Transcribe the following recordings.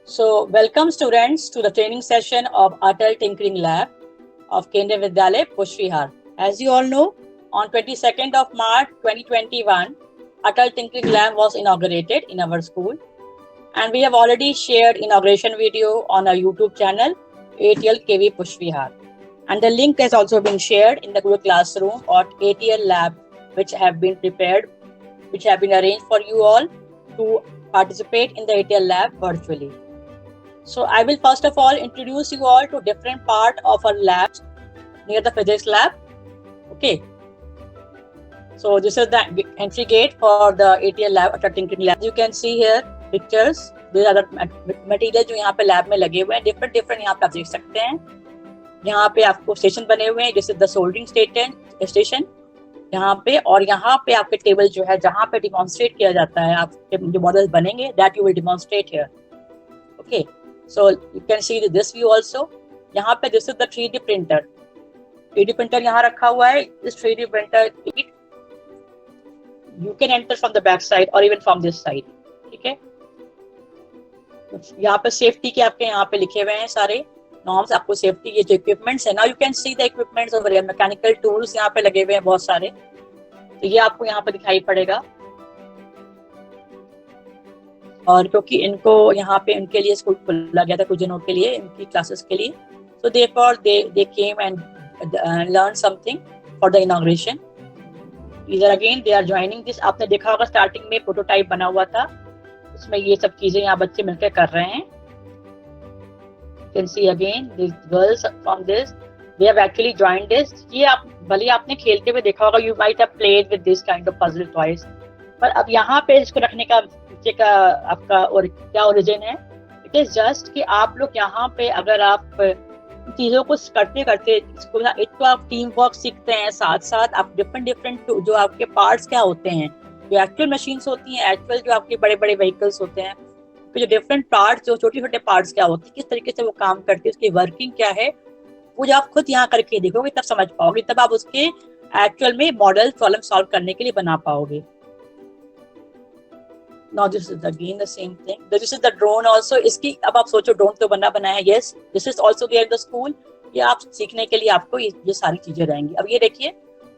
Welcome students to the training session of Atal Tinkering Lab of Kendriya Vidyalaya, Pushvihar. As you all know, on 22nd of March 2021, Atal Tinkering Lab was inaugurated in our school, and we have already shared inauguration video on our YouTube channel, ATL KV Pushvihar. And the link has also been shared in the Google Classroom or ATL Lab, which have been prepared, which have been arranged for you all to participate in the ATL Lab virtually. So I will first of all introduce you all to different part of our labs near the physics lab. Okay. So this is the entry gate for the ATL lab, Atal Tinkering Lab. You can see here pictures. These are the materials जो यहाँ पे lab में लगे हुए हैं. Different यहाँ पे आप देख सकते हैं. यहाँ पे आपको स्टेशन बने हुए हैं, जैसे द सोल्डरिंग स्टेशन यहाँ पे, और यहाँ पे आपके टेबल जो है जहाँ पे डिमॉन्स्ट्रेट किया जाता है, आपके जो मॉडल्स बनेंगे, that you will demonstrate here. Okay, so you can see this view also. यहाँ पे this is the 3D printer. 3D printer यहाँ रखा हुआ है. इस 3D printer you can enter from the back side और इवन फ्रॉम दिस साइड. ठीक है, यहाँ पे सेफ्टी के आपके यहाँ पे लिखे हुए हैं सारे नॉर्म्स, आपको सेफ्टी ये जो इक्विपमेंट्स है. Now you can see the equipments over here. Mechanical tools यहाँ पे लगे हुए हैं बहुत सारे, तो ये आपको यहाँ पे दिखाई पड़ेगा. और क्योंकि इनको यहाँ पे उनके लिए स्कूल खोला गया था कुछ दिनों के लिए, इनकी क्लासेस के लिए, so therefore they came and learned something for the inauguration. Either again they are joining this. आपने देखा होगा स्टार्टिंग में प्रोटोटाइप बना हुआ था, उसमें ये सब चीजें यहाँ बच्चे मिलकर कर रहे हैं. You can see again these girls from this, they have actually joined this. ये आप भले आपने खेलते हुए देखा होगा, you might have played with this kind of puzzle toys, पर अब यहाँ पे इसको रखने का का आपका और क्या ओरिजिन है. इट इज जस्ट कि आप लोग यहाँ पे अगर आप चीजों को करते करते इसको, एक तो आप टीम वर्क सीखते हैं, साथ साथ आप डिफरेंट जो आपके पार्ट्स क्या होते हैं, जो एक्चुअल मशीन्स होती हैं, एक्चुअल जो आपके बड़े बड़े व्हीकल्स होते हैं, तो जो डिफरेंट पार्ट्स, जो छोटे छोटे पार्ट्स क्या होते हैं, किस तरीके से वो काम करते हैं, उसकी वर्किंग क्या है, वो जब आप खुद यहाँ करके देखोगे तब समझ पाओगे, तब आप उसके एक्चुअल में मॉडल प्रॉब्लम सॉल्व करने के लिए बना पाओगे. Now this is again the same thing. This is the drone also. इसकी अब आप सोचो ड्रोन तो बना है. Yes, this is also there in the school. ये आप सीखने के लिए आपको ये सारी चीजें रहेंगी. अब ये देखिए,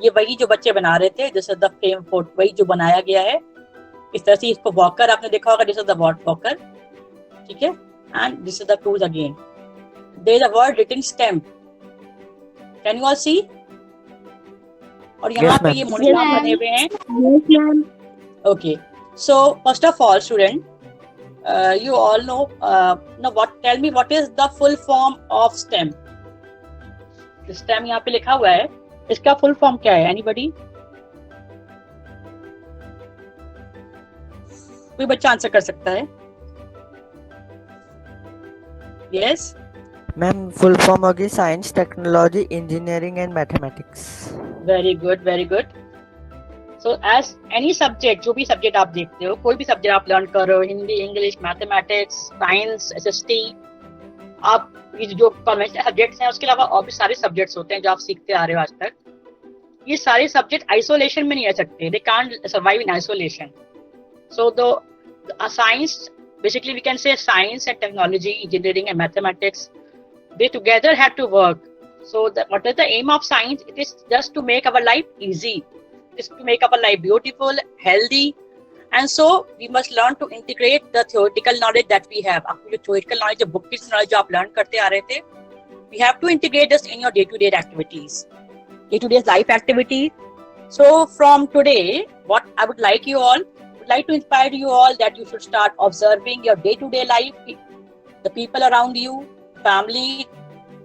ये वही जो बच्चे बना रहे थे, this is the frame for वही जो बनाया गया है. इस तरह से इसको वॉकर आपने देखा होगा, this is the वॉकर. ठीक है, and this is the tools again. There is a word written STEM. Can you all see? और यहाँ पे ये मॉनिटर बने हुए हैं. Yes, ma'am. Okay. So first of all, student, you all know. Now, tell me what is the full form of STEM? STEM यहाँ पे लिखा हुआ है, इसका full form क्या है? Anybody? कोई बच्चा आंसर कर सकता है? Yes. मैम फुल फॉर्म होगी science, technology, engineering and mathematics. Very good, very good. So as any subject, जो भी सब्जेक्ट आप देखते हो, कोई भी सब्जेक्ट आप लर्न कर रहे हो, Hindi, English, mathematics, science, SST, आप ये जो कन्वेंशनल सब्जेक्ट्स हैं, उसके अलावा और भी सारे सब्जेक्ट्स होते हैं जो आप सीखते आ रहे हो आज तक. ये सारे सब्जेक्ट आइसोलेशन में नहीं रह सकते. They can't survive in isolation. So the science, basically we can say science and technology, engineering and mathematics, they together have to work. So what is the aim of science? It is just to make our life easy. Is to make our life beautiful, healthy, and so we must learn to integrate the theoretical knowledge that we have. आपको जो theoretical knowledge, जो book की knowledge जो आप learn करते आ रहे थे, we have to integrate this in your day-to-day activities, day-to-day life activities. So from today, what I would like to inspire you all that you should start observing your day-to-day life, the people around you, family,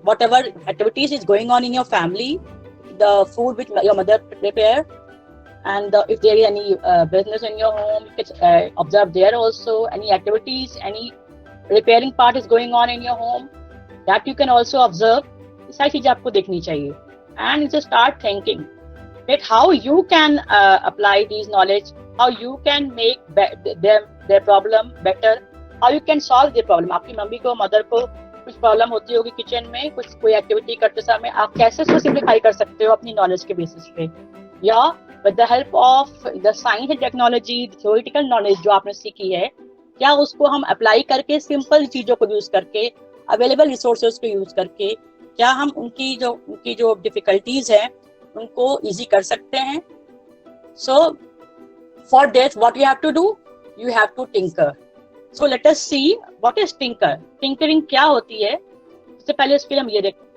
whatever activities is going on in your family, the food which your mother prepare. And if there is any business in your home, you can observe there also. Any activities, any repairing part is going on in your home, that you can also observe. ये सारी चीजें आपको देखनी चाहिए. And you just start thinking that how you can apply these knowledge, how you can make their problem better, how you can solve their problem. आपकी mummy को, mother को कुछ प्रॉब्लम होती होगी किचन में, कोई एक्टिविटी करते समय, आप कैसे उसको सिंप्लीफाई कर सकते हो अपनी नॉलेज के बेसिस पे, या with the help of the science and technology, the theoretical knowledge जो आपने सीखी है, क्या उसको हम अप्लाई करके सिंपल चीजों को यूज करके, अवेलेबल रिसोर्सेज को यूज करके, क्या हम उनकी जो डिफिकल्टीज है उनको इजी कर सकते हैं? So for this what you have to do, you have to tinker. So let us see what is tinker. Tinkering क्या होती है? सबसे पहले इसके लिए हम ये देखते हैं.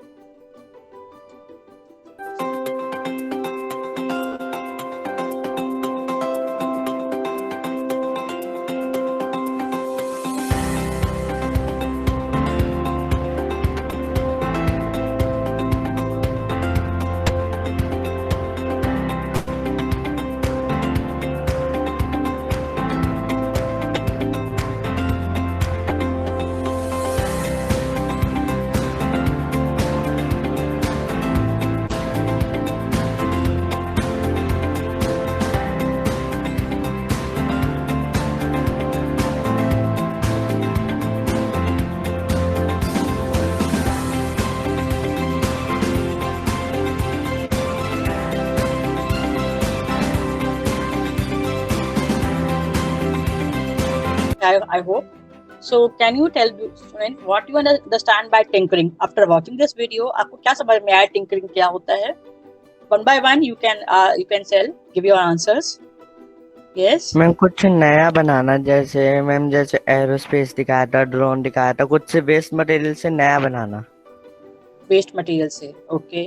I hope. So can you tell student what you understand by tinkering? After watching this video, आपको क्या समझ में आया tinkering क्या होता है? One by one you can tell, give your answers. Yes. Ma'am कुछ नया बनाना, जैसे मैम जैसे एरोस्पेस दिखाया था, ड्रोन दिखाया था, कुछ से वेस्ट मटेरियल से नया बनाना. Waste material से, okay.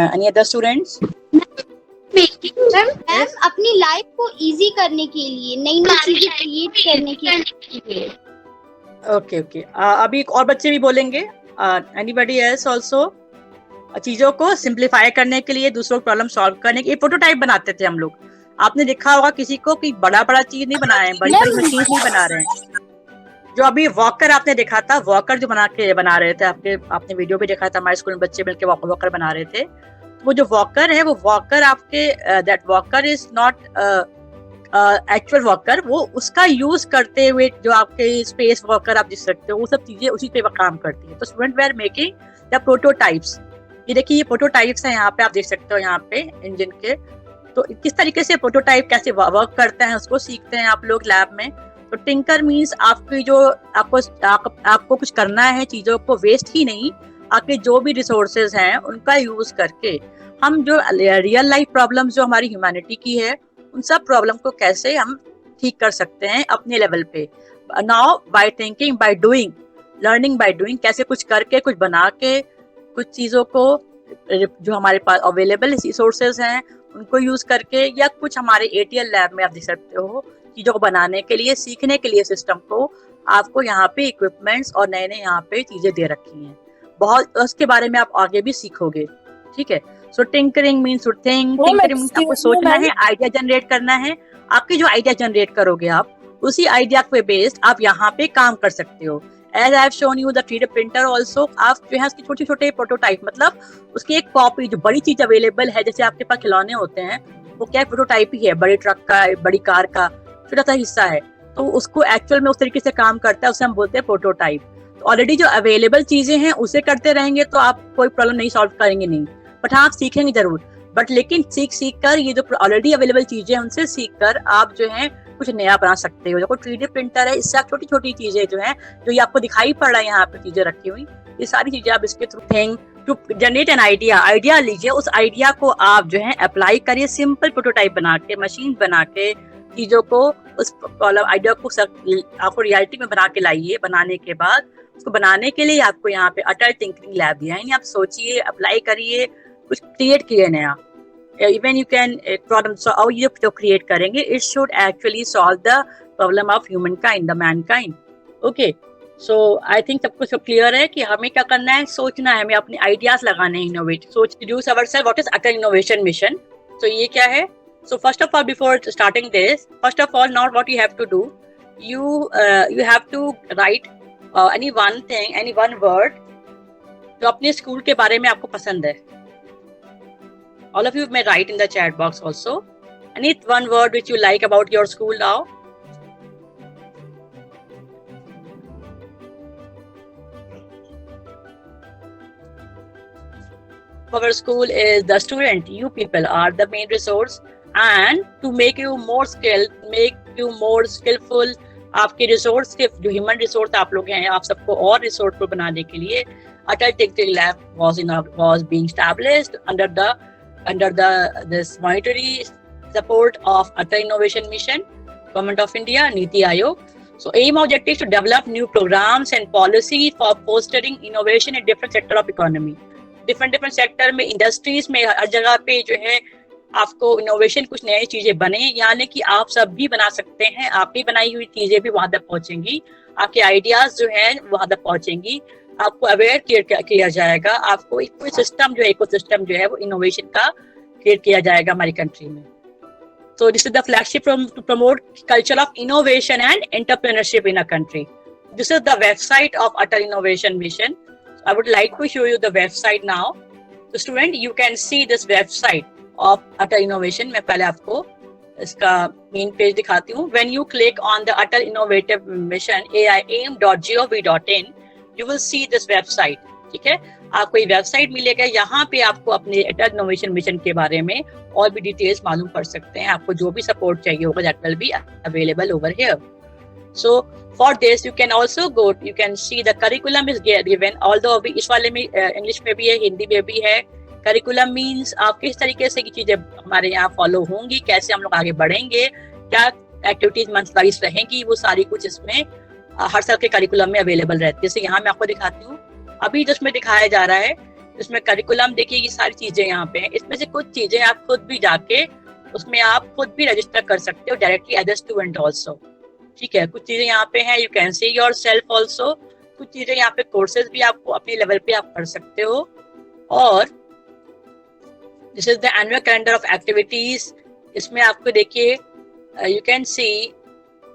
Any other students? Ma'am अपनी लाइफ को इजी करने के लिए, नई नई चीजें क्रिएट करने के लिए. ओके. अभी और बच्चे भी बोलेंगे. Anybody else also? चीजों को सिंप्लीफाई करने के लिए, दूसरों को प्रॉब्लम सॉल्व करने के लिए प्रोटोटाइप बनाते थे हम लोग. आपने देखा होगा किसी को कि बड़ा चीज नहीं बना रहे हैं, बड़ी मशीन नहीं बना रहे हैं. जो अभी वॉकर आपने देखा था, वॉकर जो बना रहे थे, आपने वीडियो भी देखा था, हमारे स्कूल में बच्चे मिलकर वॉकर बना रहे थे. वो जो वॉकर है, वो वॉकर आपके that walker is not actual walker. वो उसका यूज करते हुए जो आपके स्पेस वॉकर आप देख सकते हो, वो सब चीजें उसी पे काम करती है. तो student we are making the prototypes. ये देखिए, ये प्रोटोटाइप्स है, यहाँ पे आप देख सकते हो, यहाँ पे इंजन के. तो किस तरीके से प्रोटोटाइप कैसे वर्क करता है उसको सीखते हैं आप लोग लैब में. तो टिंकर मीन्स आपकी जो आपको कुछ करना है, चीजों को वेस्ट ही नहीं, आपके जो भी रिसोर्सेज हैं उनका यूज करके हम जो रियल लाइफ प्रॉब्लम्स जो हमारी ह्यूमैनिटी की है, उन सब प्रॉब्लम को कैसे हम ठीक कर सकते हैं अपने लेवल पे. Now by thinking, by doing, learning by doing, कैसे कुछ करके, कुछ बना के, कुछ चीजों को जो हमारे पास अवेलेबल रिसोर्सेज हैं उनको यूज करके, या कुछ हमारे एटीएल लैब में आप देख सकते हो, चीजों को बनाने के लिए, सीखने के लिए सिस्टम को आपको यहाँ पे इक्विपमेंट्स और नए यहाँ पे चीजें दे रखी हैं. बहुत उसके बारे में आप आगे भी सीखोगे. ठीक है. So tinkering means to think. Tinkering means आपको सोचना है, आइडिया जनरेट करना है. आपके जो आइडिया जनरेट करोगे आप, उसी आइडिया पे बेस्ड आप यहाँ पे काम कर सकते हो. As I have shown you the 3D printer also. आप जो है उसके छोटे छोटे प्रोटोटाइप, मतलब उसकी एक कॉपी, जो बड़ी चीज अवेलेबल है, जैसे आपके पास खिलौने होते हैं, वो क्या प्रोटोटाइप ही है, बड़े ट्रक का, बड़ी कार का छोटा सा हिस्सा है. तो उसको एक्चुअल में उस तरीके से काम करता है, उसे हम बोलते हैं प्रोटोटाइप. तो ऑलरेडी जो अवेलेबल चीजें हैं उसे करते रहेंगे तो आप कोई प्रॉब्लम नहीं सॉल्व करेंगे नहीं, बट हाँ आप सीखेंगे जरूर. बट लेकिन सीख कर, ये जो ऑलरेडी अवेलेबल चीजें हैं उनसे सीख कर आप जो है कुछ नया बना सकते हो. देखो 3D प्रिंटर है, इससे आप छोटी छोटी चीजें जो है, जो ये आपको दिखाई पड़ रहा है यहाँ पे चीजें रखी हुई, ये सारी चीजें आप इसके through think to generate an idea लीजिए. उस आइडिया को आप जो है अप्लाई करिए, सिंपल प्रोटोटाइप बना के, मशीन बना के, चीजों को उस आइडिया को आपको रियलिटी में बना के लाइए. बनाने के बाद उसको बनाने के लिए आपको यहाँ पे अटल टिंकरिंग लैब दिया है. आप सोचिए, अप्लाई करिए, कुछ क्रिएट किए नया. Even you can problem solve, ये जो क्रिएट करेंगे, it should actually solve the problem of human kind, the man kind. Okay. So I think सब कुछ क्लियर है कि हमें क्या करना है, सोचना है, हमें अपने आइडियाज लगाने हैं, इनोवेट, सोच reduce ourself. What is Atal innovation mission? तो ये क्या है? So first of all, before starting this, first of all, now what you have to do, you have to write any one thing, any one word जो अपने school के बारे में आपको पसंद है. All of you may write in the chat box also. Any one word which you like about your school now. Our school is the student. You people are the main resource. And to make you more skilled, make you more skillful, आपके resource के जो human resource आप लोग हैं, आप सबको और resourceful बनाने के लिए Atal tinkering lab was being established under this monetary support of Atal Innovation Mission, Government of India, NITI Aayog. So aim objective is to develop new programs and policy for fostering innovation in different sector of economy. different sector में, industries में, हर जगह पे जो है आपको innovation, कुछ नई चीजें बने, यानी कि आप सब भी बना सकते हैं, आपकी बनाई हुई चीजें भी वहां तक पहुंचेंगी, आपके आइडियाज जो है वहां तक पहुंचेंगी, आपको अवेयर किया जाएगा, आपको एक सिस्टम जो है, इकोसिस्टम जो है वो इनोवेशन का क्रिएट किया जाएगा हमारी कंट्री में. So this is the flagship to promote culture of innovation and entrepreneurship in a country. This is the website of Atal Innovation Mission. I would like to show you the website now. So student, you can see this website of Atal Innovation. मैं पहले आपको इसका main page दिखाती हूँ. When you click on the Atal Innovative Mission AIAIM.gov.in, you will see this website. ठीक है, आपको ये वेबसाइट मिलेगा. यहाँ पे आपको अपने अटल इनोवेशन मिशन के बारे में और भी डिटेल्स मालूम कर सकते हैं. आपको जो भी सपोर्ट चाहिए होगा that will be available over here. So for this you can also go, you can see the curriculum is given, although अभी इस वाले में इंग्लिश में भी है, हिंदी में भी है. करिकुलम मीन्स आप किस तरीके से की चीजें हमारे यहाँ फॉलो होंगी, कैसे हम लोग आगे बढ़ेंगे, क्या एक्टिविटीज मंथ वाइज रहेंगी, वो सारी कुछ इसमें हर साल के करिकुलम में अवेलेबल रहती है. जैसे यहाँ मैं आपको दिखाती हूँ, अभी जिसमें दिखाया जा रहा है इसमें करिकुलम देखिए, ये सारी चीजें यहाँ पे हैं. इसमें से कुछ चीजें आप खुद भी जाके उसमें आप खुद भी रजिस्टर कर सकते हो directly as a student also. ठीक है, कुछ चीजें यहाँ पे हैं, you can see yourself also. कुछ चीजें यहाँ पे कोर्सेज भी आपको अपने लेवल पे आप कर सकते हो. और this is the annual calendar of activities. इसमें आपको देखिए you can see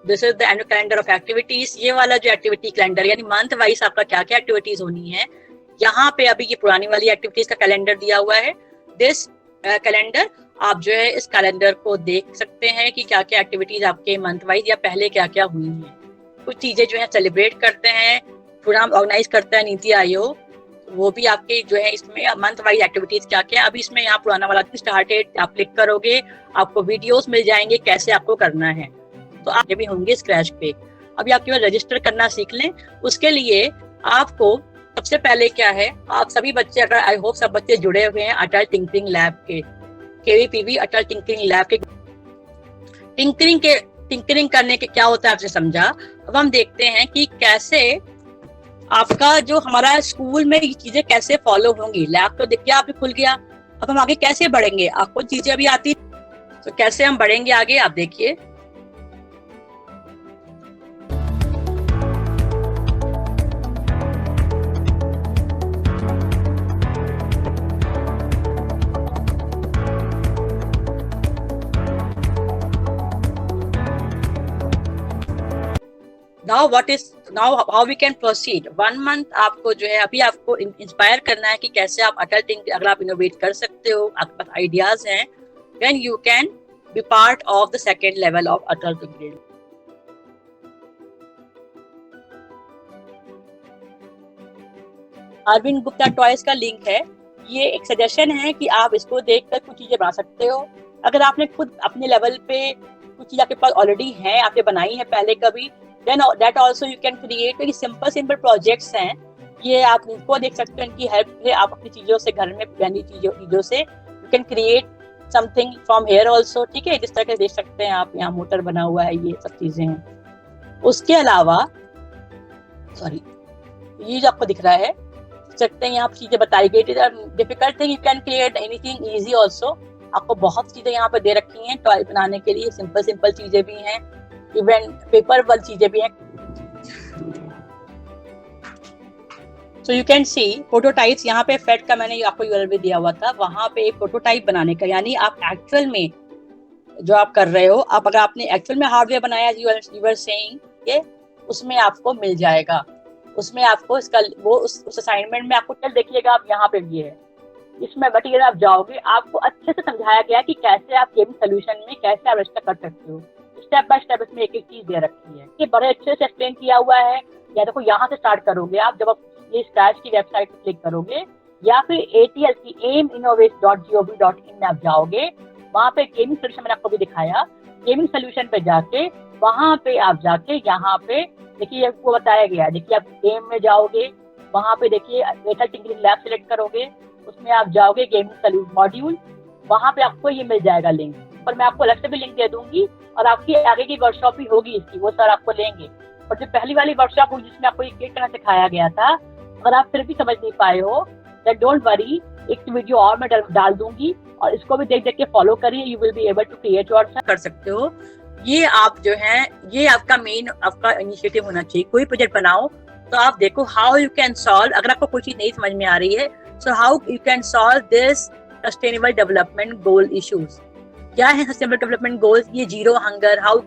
this is the annual calendar of activities. ये वाला जो एक्टिविटी कैलेंडर यानी मंथ वाइज आपका क्या क्या एक्टिविटीज होनी है, यहाँ पे अभी ये पुरानी वाली एक्टिविटीज का कैलेंडर दिया हुआ है. दिस कैलेंडर आप जो है इस कैलेंडर को देख सकते हैं कि क्या क्या एक्टिविटीज आपके मंथ वाइज या पहले क्या क्या हुई हैं. कुछ चीजें जो है सेलिब्रेट करते हैं, प्रोग्राम ऑर्गेनाइज करता है नीति आयोग, वो भी आपके जो है इसमें मंथ वाइज एक्टिविटीज क्या क्या. अभी इसमें यहाँ पुराना वाला स्टार्टेड आप क्लिक करोगे, आपको वीडियोस मिल जाएंगे कैसे आपको करना है. तो आप भी होंगे स्क्रैच पे. अभी आप केवल रजिस्टर करना सीख लें. उसके लिए आपको सबसे पहले क्या है, आप सभी बच्चे, अगर आई होप सब बच्चे जुड़े हुए हैं अटल टिंकरिंग लैब के, केवीपीवी अटल टिंकरिंग लैब के. टिंकरिंग करने के क्या होता है आपसे समझा. अब हम देखते हैं कि कैसे आपका जो हमारा स्कूल में ये चीजें कैसे फॉलो होंगी. लैब तो देखिए आप खुल गया, अब हम आगे कैसे बढ़ेंगे, आपको चीजें अभी आती, तो कैसे हम बढ़ेंगे आगे आप देखिए. Now how we can proceed. 1 month आपको जो है अभी आपको इंस्पायर करना है कि कैसे आप अटल टिंकरिंग, अगर आप इनोवेट कर सकते हो, आपके पास आइडियाज हैं, then you can be part of the second level of Atal tinkering. Arvind Gupta toys का लिंक है. ये एक सजेशन है कि आप इसको देखकर कुछ चीजें बना सकते हो. अगर आपने खुद अपने लेवल पे कुछ चीज आपके पास ऑलरेडी है, आपने बनाई है पहले कभी, then that also you can create. very simple projects हैं ये, आप इनको देख सकते हैं, इनकी हेल्प से आप अपनी चीजों से, घर में बनी चीजों से you can create something from here also. ठीक है, जिस तरह के देख सकते हैं आप, यहाँ मोटर बना हुआ है, ये सब चीजें हैं. उसके अलावा सॉरी, ये जो आपको दिख रहा है, सकते हैं यहाँ पर चीजें बताई गई. Difficult thing, you can create anything easy also. आपको बहुत चीजें यहाँ पर दे रखी हैं टॉय बनाने के लिए. सिंपल चीजें भी हैं, इवन पेपर वाली चीजें भी हैं. So you can C prototypes. यहाँ पे फेड का मैंने आपको यूआरएल भी दिया हुआ था, वहां पे एक प्रोटोटाइप बनाने का, यानी आप एक्चुअल में जो आप कर रहे हो, आप अगर आपने एक्चुअल में हार्डवेयर बनाया, यू आर सेइंग, ये उसमें आपको मिल जाएगा. उसमें आपको इसका वो उस असाइनमेंट में आपको चल देखिएगा, आप यहाँ पे भी है, इसमें मटीरियल आप जाओगे, आपको अच्छे से समझाया गया कि कैसे आप गेमिंग सोल्यूशन में कैसे आप रजिस्टर कर सकते हो. स्टेप बाय स्टेप इसमें एक चीज दे रखी है, ये बड़े अच्छे से एक्सप्लेन किया हुआ है. या देखो यहाँ से स्टार्ट करोगे आप, जब आप ये स्क्रैच की वेबसाइट पे क्लिक करोगे, या फिर ATL की aiminnovate.gov.in में आप जाओगे, वहाँ पे गेमिंग सोल्यूशन मैंने आपको भी दिखाया. गेमिंग सोल्यूशन पे जाके वहां पे आप जाके यहाँ पे देखिए आपको बताया गया है, देखिए आप गेम में जाओगे, वहां पे देखिए डेटा टिंकरिंग लैब सिलेक्ट करोगे, उसमें आप जाओगे गेमिंग सॉल्यूशन मॉड्यूल, वहां पे आपको ये मिल जाएगा लिंक, पर मैं आपको अलग से भी लिंक दे दूंगी और आपकी आगे की वर्कशॉप भी होगी इसकी, वो सर आपको लेंगे। और जो पहली वाली वर्कशॉप हुई जिसमें आपको ये क्रिएट करना सिखाया गया था, अगर आप फिर भी समझ नहीं पाए हो देन डोंट वरी, एक वीडियो और मैं डाल दूंगी और इसको भी देख देख के फॉलो करिए, you will be able to create your कर सकते हो। ये आप जो है ये आपका मेन आपका इनिशिएटिव होना चाहिए। कोई प्रोजेक्ट बनाओ तो आप देखो हाउ यू कैन सॉल्व, अगर आपको कोई चीज नहीं समझ में आ रही है so how you can solve this sustainable development goal issues. क्या है सस्टेनेबल डेवलपमेंट गोल्स? ये जीरो हंगर, हाउ